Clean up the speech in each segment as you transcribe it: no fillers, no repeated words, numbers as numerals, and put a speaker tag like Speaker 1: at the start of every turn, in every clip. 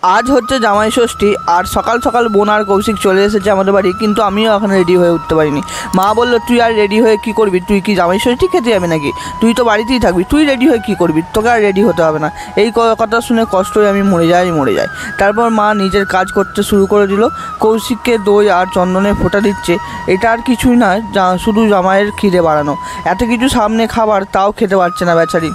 Speaker 1: আজ হচ্ছে জামাই ষষ্ঠী আর সকাল সকাল বোন আর কৌশিক চলে এসেছে আমাদের বাড়ি, কিন্তু আমিও এখন রেডি হয়ে উঠতে পারিনি। মা বললো তুই আর রেডি হয়ে কী করবি, তুই কি জামাই ষষ্ঠী খেতে যাবি নাকি, তুই তো বাড়িতেই থাকবি, তুই রেডি হয়ে কী করবি, তোকে আর রেডি হতে হবে না। এই কথা শুনে কষ্ট হয়ে আমি মরে যাই। তারপর মা নিজের কাজ করতে শুরু করে দিল। কৌশিককে দই আর চন্দনে ফোঁটা দিচ্ছে। এটা আর কিছুই না, শুধু জামাইয়ের খিদে বাড়ানো। এত কিছু সামনে খাবার, তাও খেতে পারছে না বেচারি।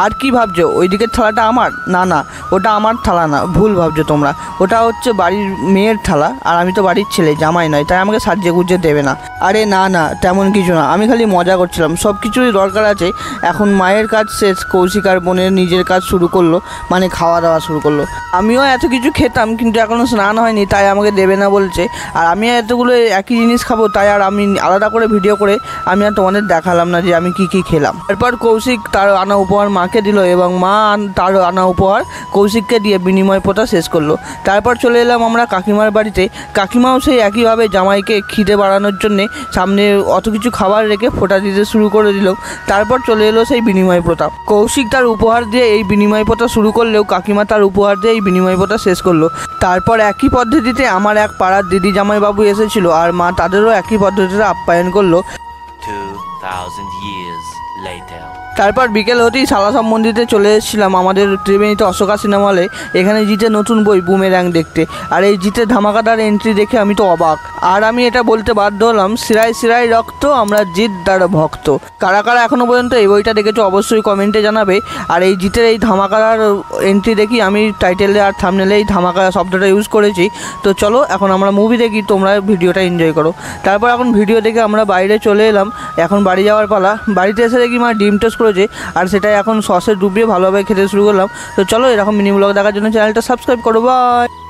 Speaker 1: আর কি ভাবছো, ওই দিকের থালাটা আমার? না, ওটা আমার থালা না, ভুল ভাবছো তোমরা। ওটা হচ্ছে বাড়ির মেয়ের থালা, আর আমি তো বাড়ির ছেলে, জামাই নয়, তাই আমাকে সাজিয়ে গুজিয়ে দেবে না। আরে না, তেমন কিছু না, আমি খালি মজা করছিলাম। সব কিছুরই দরকার আছে। এখন মায়ের কাজ শেষ, কৌশিক আর বোনের নিজের কাজ শুরু করলো, মানে খাওয়া দাওয়া শুরু করলো। আমিও এত কিছু খেতাম, কিন্তু এখনও স্নান হয়নি, তাই আমাকে দেবে না বলছে। আর আমি এতগুলো একই জিনিস খাবো, তাই আর আমি আলাদা করে ভিডিও করে আমি আর তোমাদের দেখালাম না যে আমি কি খেলাম। তারপর কৌশিক তার আনা উপহার মাকে দিল, এবং মা তার আনা উপহার কৌশিককে দিয়ে বিনিময় প্রথা শেষ করলো। তারপর চলে এলাম আমরা কাকিমার বাড়িতে। কাকিমাও সেই একইভাবে জামাইকে খিদে বাড়ানোর জন্যে সামনে অত কিছু খাবার রেখে ফোঁটা দিতে শুরু করে দিল। তারপর চলে এলো সেই বিনিময় প্রথা। কৌশিক তার উপহার দিয়ে এই বিনিময় প্রথা শুরু করলেও কাকিমা তার উপহার দিয়ে এই বিনিময় প্রথা শেষ করলো। তারপর একই পদ্ধতিতে আমার এক পাড়ার দিদি জামাইবাবু এসেছিল, আর মা তাদেরও একই পদ্ধতিতে আপ্যায়ন করলো।
Speaker 2: 2000 years later.
Speaker 1: তারপর বিকেল হতেই সালাসাম মন্দিরে চলে এসেছিলাম আমাদের ত্রিবেণীতে অশোকা সিনেমা হলে। এখানে জিতে নতুন বই বুমেরাং দেখতে, আর এই জিতে ধামাকাদার এন্ট্রি দেখে আমি তো অবাক। আর আমি এটা বলতে বাধ্য হলাম, শিরায় রক্ত, আমরা জিতদার ভক্ত। কারা কারা এখনও পর্যন্ত এই বইটা দেখেছো অবশ্যই কমেন্টে জানাবে। আর এই জিতের এই ধামাকাদার এন্ট্রি দেখি আমি টাইটেলে আর থাম্বনেলে এই ধামাকা শব্দটা ইউজ করেছি। তো চলো এখন আমরা মুভি দেখি, তোমরা ভিডিওটা এনজয় করো। তারপর এখন ভিডিও দেখে আমরা বাইরে চলে এলাম, এখন বাড়ি যাওয়ার পালা। বাড়িতে এসে দেখি মা ডিম টোস্ট করেছে, আর সেটাই এখন সসে ডুবিয়ে ভালোভাবে খেতে শুরু করলাম। তো চলো এরকম মিনি ব্লগ দেখার জন্য চ্যানেলটা সাবস্ক্রাইব করো। বাই।